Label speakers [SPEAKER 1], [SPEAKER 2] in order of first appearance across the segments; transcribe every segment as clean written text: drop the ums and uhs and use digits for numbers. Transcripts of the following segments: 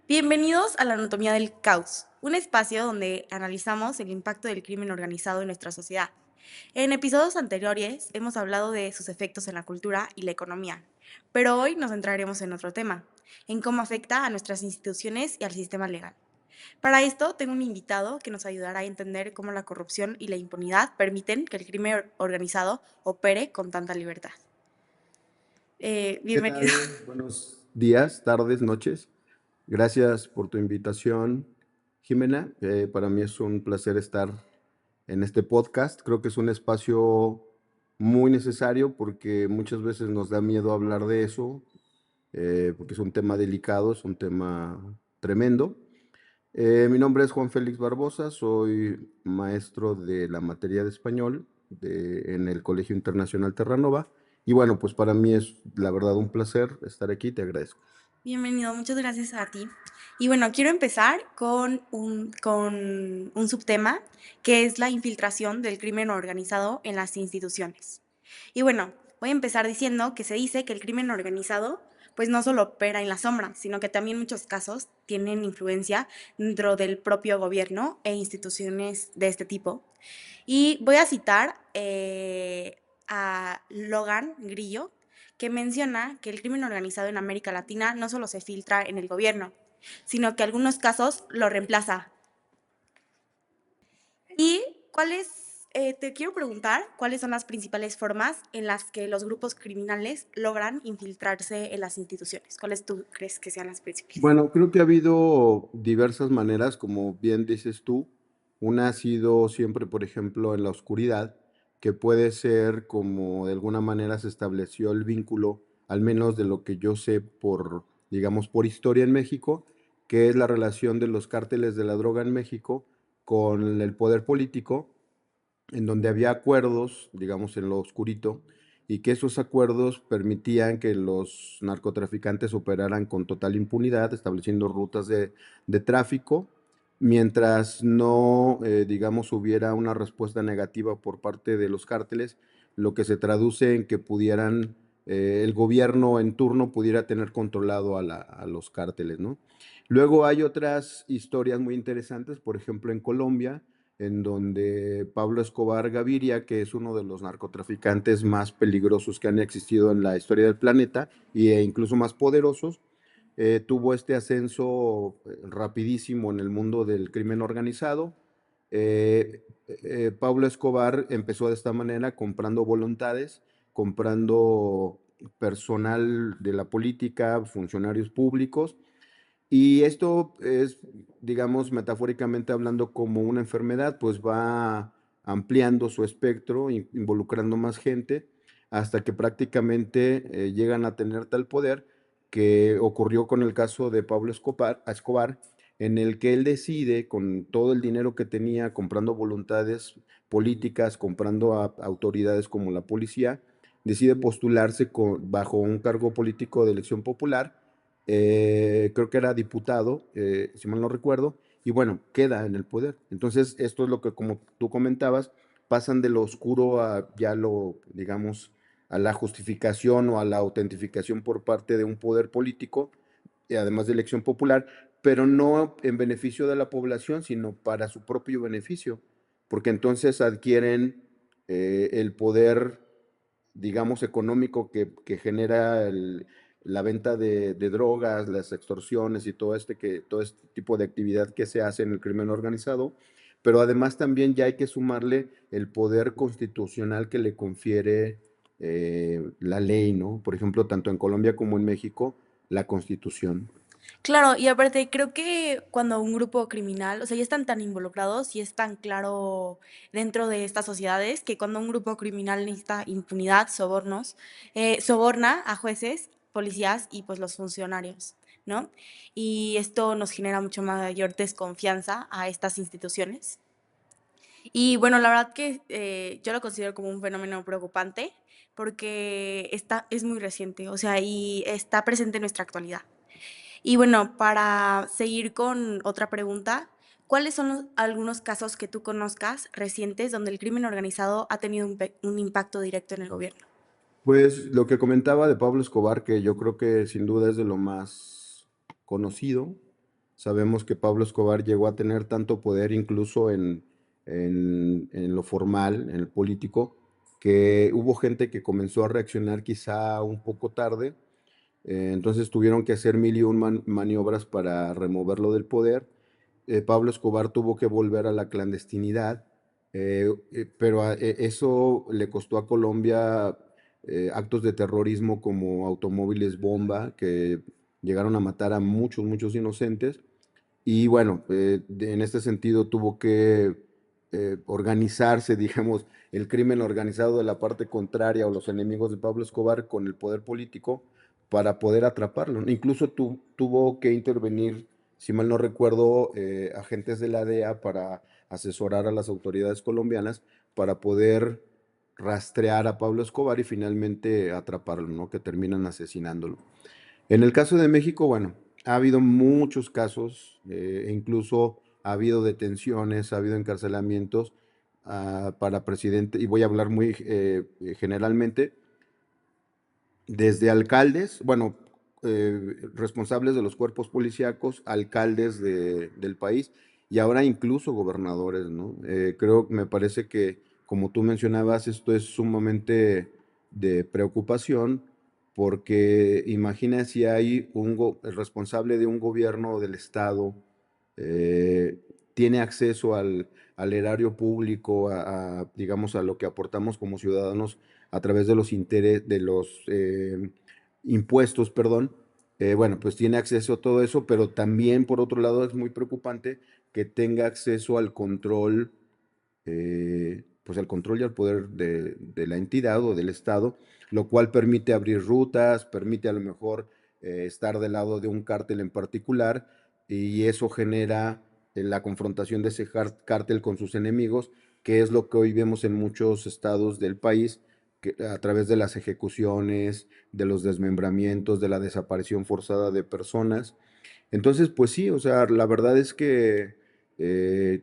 [SPEAKER 1] Bienvenidos a la Anatomía del Caos, un espacio donde analizamos el impacto del crimen organizado en nuestra sociedad. En episodios anteriores hemos hablado de sus efectos en la cultura y la economía, pero hoy nos centraremos en otro tema, en cómo afecta a nuestras instituciones y al sistema legal. Para esto tengo un invitado que nos ayudará a entender cómo la corrupción y la impunidad permiten que el crimen organizado opere con tanta libertad.
[SPEAKER 2] ¿Qué
[SPEAKER 1] Bienvenido.
[SPEAKER 2] tal? Buenos días, tardes, noches. Gracias por tu invitación, Jimena. Para mí es un placer estar en este podcast. Creo que es un espacio muy necesario porque muchas veces nos da miedo hablar de eso, porque es un tema delicado, es un tema tremendo. Mi nombre es Juan Félix Barbosa, soy maestro de la materia de español en el Colegio Internacional Terranova. Y bueno, pues para mí es la verdad un placer estar aquí, te agradezco.
[SPEAKER 1] Bienvenido, muchas gracias a ti. Y bueno, quiero empezar con un subtema que es la infiltración del crimen organizado en las instituciones. Y bueno, voy a empezar diciendo que se dice que el crimen organizado pues no solo opera en la sombra, sino que también en muchos casos tienen influencia dentro del propio gobierno e instituciones de este tipo. Y voy a citar a Logan Grillo, que menciona que el crimen organizado en América Latina no solo se filtra en el gobierno, sino que en algunos casos lo reemplaza. Y te quiero preguntar cuáles son las principales formas en las que los grupos criminales logran infiltrarse en las instituciones. ¿Cuáles tú crees que sean las principales?
[SPEAKER 2] Bueno, creo que ha habido diversas maneras, como bien dices tú. Una ha sido siempre, por ejemplo, en la oscuridad, que puede ser como de alguna manera se estableció el vínculo, al menos de lo que yo sé por, digamos, por historia en México, que es la relación de los cárteles de la droga en México con el poder político, en donde había acuerdos, digamos, en lo oscurito, y que esos acuerdos permitían que los narcotraficantes operaran con total impunidad, estableciendo rutas de tráfico, mientras no, digamos, hubiera una respuesta negativa por parte de los cárteles, lo que se traduce en que pudieran, el gobierno en turno pudiera tener controlado a los cárteles, ¿no? Luego hay otras historias muy interesantes, por ejemplo, en Colombia, en donde Pablo Escobar Gaviria, que es uno de los narcotraficantes más peligrosos que han existido en la historia del planeta e incluso más poderosos, tuvo este ascenso rapidísimo en el mundo del crimen organizado. Pablo Escobar empezó de esta manera comprando voluntades, comprando personal de la política, funcionarios públicos, y esto es, digamos, metafóricamente hablando, como una enfermedad, pues va ampliando su espectro, involucrando más gente, hasta que prácticamente llegan a tener tal poder que ocurrió con el caso de Pablo Escobar, en el que él decide, con todo el dinero que tenía, comprando voluntades políticas, comprando a autoridades como la policía, decide postularse bajo un cargo político de elección popular. Creo que era diputado, si mal no recuerdo, y bueno, queda en el poder. Entonces, esto es lo que, como tú comentabas, pasan de lo oscuro a ya lo, digamos, a la justificación o a la autentificación por parte de un poder político, y además de elección popular, pero no en beneficio de la población, sino para su propio beneficio, porque entonces adquieren el poder, digamos, económico que genera la venta de drogas, las extorsiones y todo este tipo de actividad que se hace en el crimen organizado, pero además también ya hay que sumarle el poder constitucional que le confiere la ley, ¿no? Por ejemplo, tanto en Colombia como en México, la Constitución.
[SPEAKER 1] Claro, y aparte creo que cuando un grupo criminal, o sea, ya están tan involucrados y es tan claro dentro de estas sociedades que cuando un grupo criminal necesita impunidad, sobornos, soborna a jueces, policías y pues los funcionarios, ¿no? Y esto nos genera mucho mayor desconfianza a estas instituciones. Y bueno, la verdad que yo lo considero como un fenómeno preocupante porque es muy reciente, o sea, y está presente en nuestra actualidad. Y bueno, para seguir con otra pregunta, ¿cuáles son algunos casos que tú conozcas recientes donde el crimen organizado ha tenido un impacto directo en el gobierno?
[SPEAKER 2] Pues lo que comentaba de Pablo Escobar, que yo creo que sin duda es de lo más conocido. Sabemos que Pablo Escobar llegó a tener tanto poder incluso en lo formal, en el político, que hubo gente que comenzó a reaccionar quizá un poco tarde. Entonces tuvieron que hacer mil y un maniobras para removerlo del poder. Pablo Escobar tuvo que volver a la clandestinidad, pero eso le costó a Colombia actos de terrorismo como automóviles bomba que llegaron a matar a muchos, muchos inocentes. Y bueno, en este sentido tuvo que organizarse, digamos, el crimen organizado de la parte contraria o los enemigos de Pablo Escobar con el poder político para poder atraparlo. Incluso tuvo que intervenir, si mal no recuerdo, agentes de la DEA para asesorar a las autoridades colombianas para poder rastrear a Pablo Escobar y finalmente atraparlo, ¿no? Que terminan asesinándolo. En el caso de México, bueno, ha habido muchos casos, e incluso ha habido detenciones, ha habido encarcelamientos para presidente, y voy a hablar muy generalmente, desde alcaldes, bueno, responsables de los cuerpos policíacos, alcaldes del país y ahora incluso gobernadores, ¿no? Creo, me parece que, como tú mencionabas, esto es sumamente de preocupación porque imagina si hay el responsable de un gobierno del estado eh, tiene acceso al erario público, digamos, a lo que aportamos como ciudadanos a través de de los impuestos, perdón. Bueno, pues tiene acceso a todo eso, pero también por otro lado es muy preocupante que tenga acceso al control, pues al control y al poder de la entidad o del Estado, lo cual permite abrir rutas, permite a lo mejor estar del lado de un cártel en particular y eso genera la confrontación de ese cártel con sus enemigos, que es lo que hoy vemos en muchos estados del país, que, a través de las ejecuciones, de los desmembramientos, de la desaparición forzada de personas. Entonces, pues sí, o sea, la verdad es que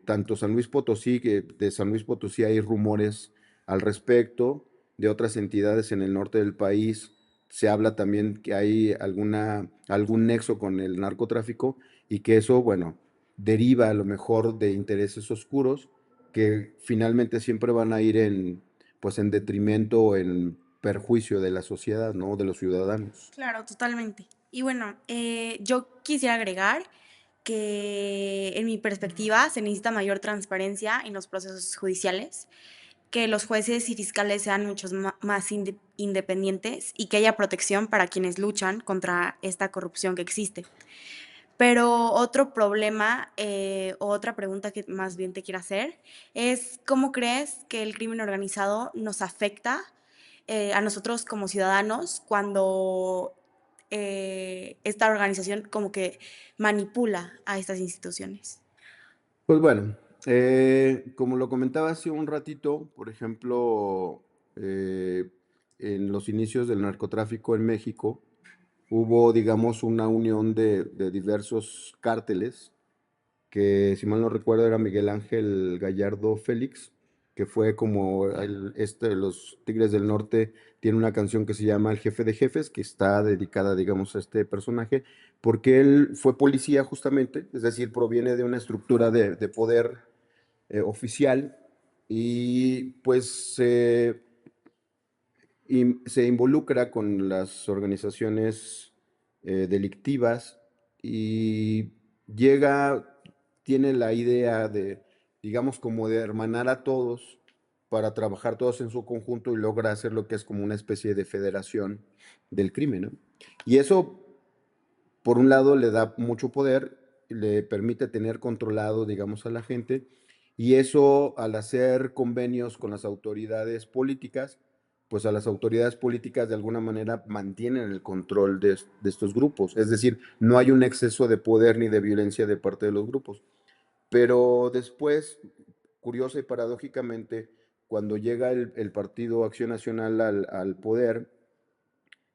[SPEAKER 2] tanto San Luis Potosí, que de San Luis Potosí hay rumores al respecto, de otras entidades en el norte del país, se habla también que hay algún nexo con el narcotráfico y que eso, bueno, deriva a lo mejor de intereses oscuros que finalmente siempre van a ir pues en detrimento o en perjuicio de la sociedad, ¿no? De los ciudadanos.
[SPEAKER 1] Claro, totalmente. Y bueno, yo quisiera agregar que en mi perspectiva se necesita mayor transparencia en los procesos judiciales, que los jueces y fiscales sean muchos más independientes y que haya protección para quienes luchan contra esta corrupción que existe. Pero otro problema o otra pregunta que más bien te quiero hacer es, ¿cómo crees que el crimen organizado nos afecta a nosotros como ciudadanos cuando esta organización como que manipula a estas instituciones?
[SPEAKER 2] Pues bueno, como lo comentaba hace un ratito, por ejemplo, en los inicios del narcotráfico en México, hubo, digamos, una unión de diversos cárteles que si mal no recuerdo era Miguel Ángel Gallardo Félix, que fue como los Tigres del Norte tiene una canción que se llama El Jefe de Jefes, que está dedicada, digamos, a este personaje, porque él fue policía justamente, es decir, proviene de una estructura de poder oficial y pues se involucra con las organizaciones delictivas y llega, tiene la idea de, digamos, como de hermanar a todos para trabajar todos en su conjunto y logra hacer lo que es como una especie de federación del crimen, ¿no? Y eso, por un lado, le da mucho poder, le permite tener controlado, digamos, a la gente, y eso al hacer convenios con las autoridades políticas, pues a las autoridades políticas de alguna manera mantienen el control de estos grupos. Es decir, no hay un exceso de poder ni de violencia de parte de los grupos. Pero después, curiosa y paradójicamente, cuando llega el Partido Acción Nacional al poder,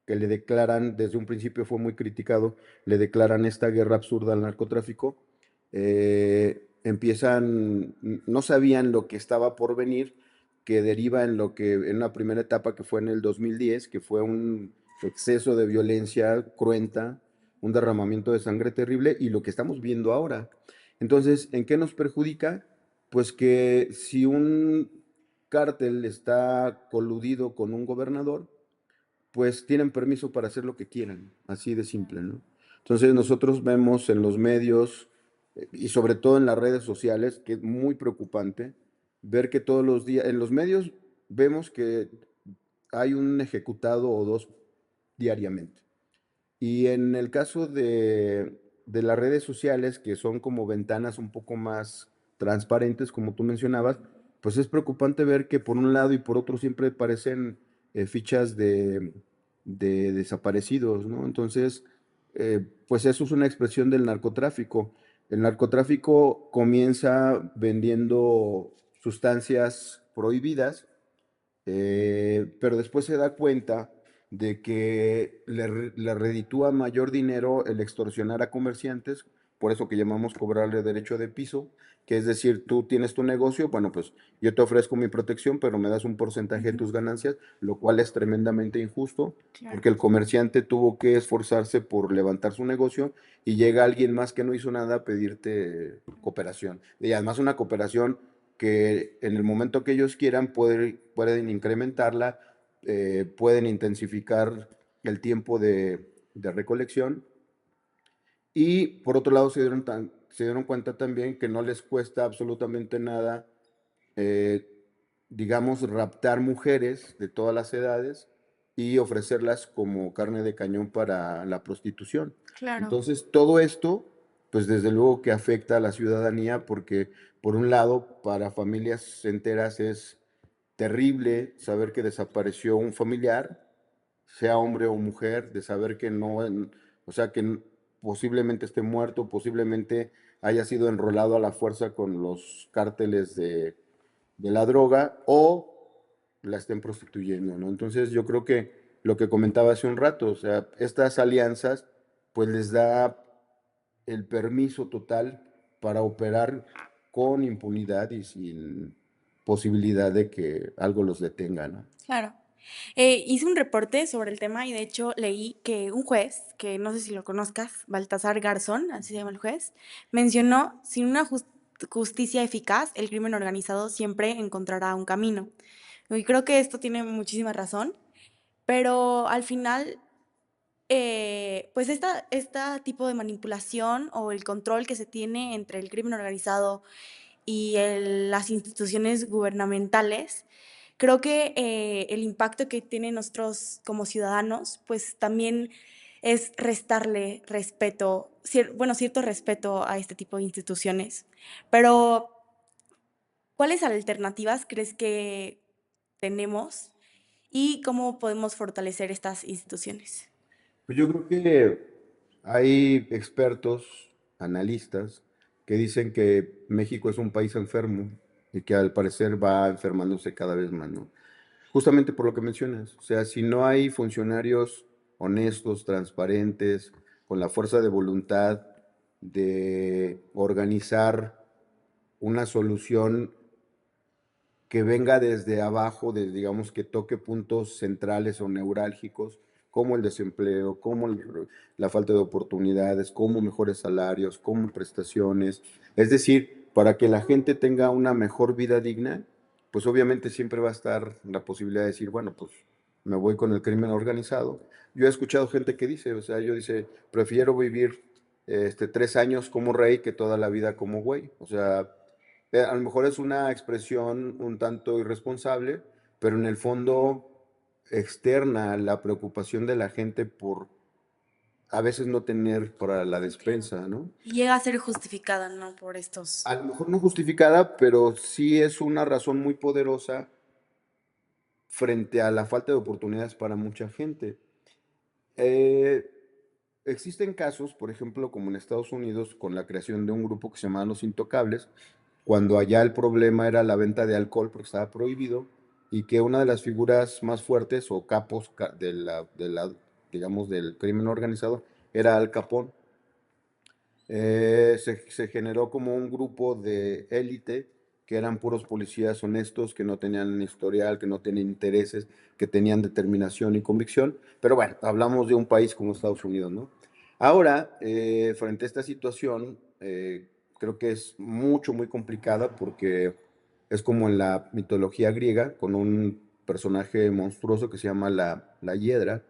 [SPEAKER 2] que le declaran, desde un principio fue muy criticado, le declaran esta guerra absurda al narcotráfico, no sabían lo que estaba por venir, que deriva en lo que, en una primera etapa que fue en el 2010, que fue un exceso de violencia cruenta, un derramamiento de sangre terrible y lo que estamos viendo ahora. Entonces, ¿en qué nos perjudica? Pues que si un cártel está coludido con un gobernador, pues tienen permiso para hacer lo que quieran, así de simple, ¿no? Entonces nosotros vemos en los medios y sobre todo en las redes sociales, que es muy preocupante, ver que todos los días, en los medios vemos que hay un ejecutado o dos diariamente. Y en el caso de las redes sociales, que son como ventanas un poco más transparentes, como tú mencionabas, pues es preocupante ver que por un lado y por otro siempre aparecen fichas de desaparecidos, ¿no? Entonces, pues eso es una expresión del narcotráfico. El narcotráfico comienza vendiendo sustancias prohibidas, pero después se da cuenta de que le reditúa mayor dinero el extorsionar a comerciantes, por eso que llamamos cobrarle derecho de piso, que es decir, tú tienes tu negocio, bueno, pues yo te ofrezco mi protección, pero me das un porcentaje de
[SPEAKER 1] Ujú,
[SPEAKER 2] tus ganancias, lo cual es tremendamente injusto,
[SPEAKER 1] claro,
[SPEAKER 2] porque el comerciante tuvo que esforzarse por levantar su negocio y llega alguien más que no hizo nada a pedirte cooperación. Y además una cooperación que en el momento que ellos quieran pueden incrementarla, pueden intensificar el tiempo de recolección y por otro lado se dieron cuenta también que no les cuesta absolutamente nada, eh, digamos, raptar mujeres de todas las edades y ofrecerlas como carne de cañón para la prostitución.
[SPEAKER 1] claro.
[SPEAKER 2] Entonces, todo esto, pues desde luego que afecta a la ciudadanía porque, por un lado, para familias enteras es terrible saber que desapareció un familiar, sea hombre o mujer, de saber que no, o sea, posiblemente esté muerto, posiblemente haya sido enrolado a la fuerza con los cárteles de la droga o la estén prostituyendo, ¿no? Entonces yo creo que lo que comentaba hace un rato, o sea, estas alianzas pues les da el permiso total para operar con impunidad y sin posibilidad de que algo los detenga, ¿no?
[SPEAKER 1] Claro. Hice un reporte sobre el tema y de hecho leí que un juez, que no sé si lo conozcas, Baltasar Garzón, así se llama el juez, mencionó, sin una justicia eficaz, el crimen organizado siempre encontrará un camino. Y creo que esto tiene muchísima razón, pero al final, pues esta tipo de manipulación o el control que se tiene entre el crimen organizado y las instituciones gubernamentales, creo que el impacto que tiene nosotros como ciudadanos, pues también es restarle respeto, bueno, cierto respeto a este tipo de instituciones. Pero, ¿cuáles alternativas crees que tenemos y cómo podemos fortalecer estas instituciones?
[SPEAKER 2] Pues yo creo que hay expertos, analistas, que dicen que México es un país enfermo y que al parecer va enfermándose cada vez más, ¿no? Justamente por lo que mencionas, o sea, si no hay funcionarios honestos, transparentes, con la fuerza de voluntad de organizar una solución que venga desde abajo, digamos que toque puntos centrales o neurálgicos, como el desempleo, como la falta de oportunidades, como mejores salarios, como prestaciones. Es decir, para que la gente tenga una mejor vida digna, pues obviamente siempre va a estar la posibilidad de decir, bueno, pues me voy con el crimen organizado. Yo he escuchado gente que dice, o sea, yo dice, prefiero vivir 3 años como rey que toda la vida como güey. O sea, a lo mejor es una expresión un tanto irresponsable, pero en el fondo externa la preocupación de la gente por a veces no tener para la
[SPEAKER 1] Claro.
[SPEAKER 2] despensa, ¿no?
[SPEAKER 1] Y llega a ser justificada, ¿no? Por estos.
[SPEAKER 2] A lo mejor no justificada, pero sí es una razón muy poderosa frente a la falta de oportunidades para mucha gente. Eh, Existen casos, por ejemplo, como en Estados Unidos, con la creación de un grupo que se llama Los Intocables, cuando allá el problema era la venta de alcohol porque estaba prohibido y que una de las figuras más fuertes o capos digamos, del crimen organizado era Al Capone. Se generó como un grupo de élite que eran puros policías honestos, que no tenían historial, que no tenían intereses, que tenían determinación y convicción. Pero bueno, hablamos de un país como Estados Unidos, ¿no? Ahora, frente a esta situación, creo que es muy complicada porque es como en la mitología griega, con un personaje monstruoso que se llama la hiedra,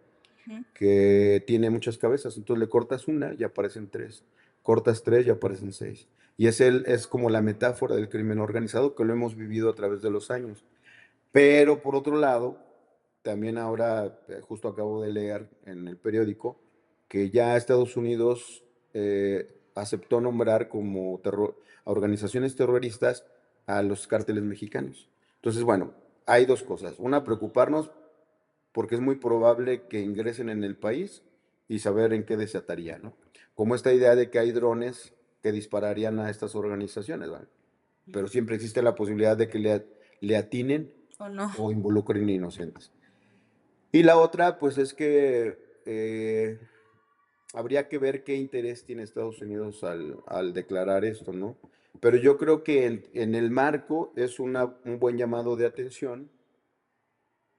[SPEAKER 1] Ujú.
[SPEAKER 2] que tiene muchas cabezas. Entonces le cortas una y aparecen tres. Cortas tres y aparecen seis. Y es como la metáfora del crimen organizado que lo hemos vivido a través de los años. Pero por otro lado, también ahora, justo acabo de leer en el periódico, que ya Estados Unidos aceptó nombrar como a organizaciones terroristas a los cárteles mexicanos. Entonces, bueno, hay dos cosas. Una, preocuparnos porque es muy probable que ingresen en el país y saber en qué desataría, ¿no? Como esta idea de que hay drones que dispararían a estas organizaciones, ¿vale? Pero siempre existe la posibilidad de que le atinen
[SPEAKER 1] ¿O no?
[SPEAKER 2] o involucren inocentes. Y la otra, pues es que habría que ver qué interés tiene Estados Unidos al declarar esto, ¿no? Pero yo creo que en el marco es un buen llamado de atención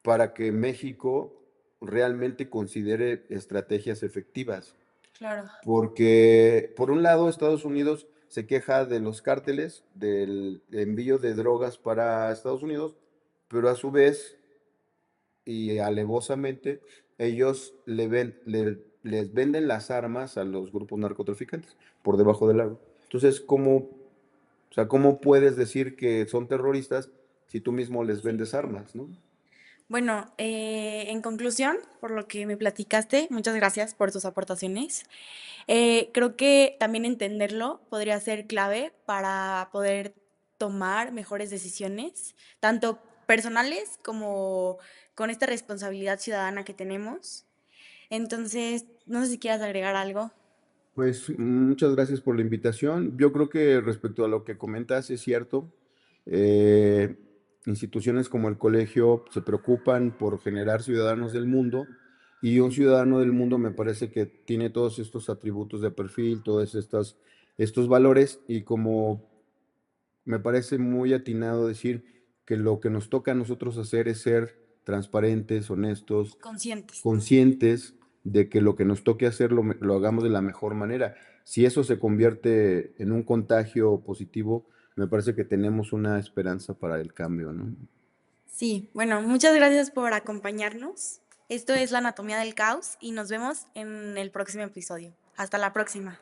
[SPEAKER 2] para que México realmente considere estrategias efectivas.
[SPEAKER 1] Claro.
[SPEAKER 2] Porque, por un lado, Estados Unidos se queja de los cárteles, del envío de drogas para Estados Unidos, pero a su vez y alevosamente ellos les venden las armas a los grupos narcotraficantes por debajo del agua. Entonces, o sea, ¿cómo puedes decir que son terroristas si tú mismo les
[SPEAKER 1] Sí,
[SPEAKER 2] vendes
[SPEAKER 1] claro.
[SPEAKER 2] armas, ¿no?
[SPEAKER 1] Bueno, en conclusión, por lo que me platicaste, muchas gracias por tus aportaciones. Creo que también entenderlo podría ser clave para poder tomar mejores decisiones, tanto personales como con esta responsabilidad ciudadana que tenemos. Entonces, no sé si quieras agregar algo.
[SPEAKER 2] Pues muchas gracias por la invitación. Yo creo que respecto a lo que comentas es cierto. Eh, Instituciones como el colegio se preocupan por generar ciudadanos del mundo y un ciudadano del mundo me parece que tiene todos estos atributos de perfil, estos valores y como me parece muy atinado decir que lo que nos toca a nosotros hacer es ser transparentes, honestos,
[SPEAKER 1] Conscientes, ¿no?
[SPEAKER 2] conscientes de que lo que nos toque hacer lo hagamos de la mejor manera. Si eso se convierte en un contagio positivo, me parece que tenemos una esperanza para el cambio, ¿no?
[SPEAKER 1] Sí, bueno, muchas gracias por acompañarnos. Esto es la anatomía del caos y nos vemos en el próximo episodio. Hasta la próxima.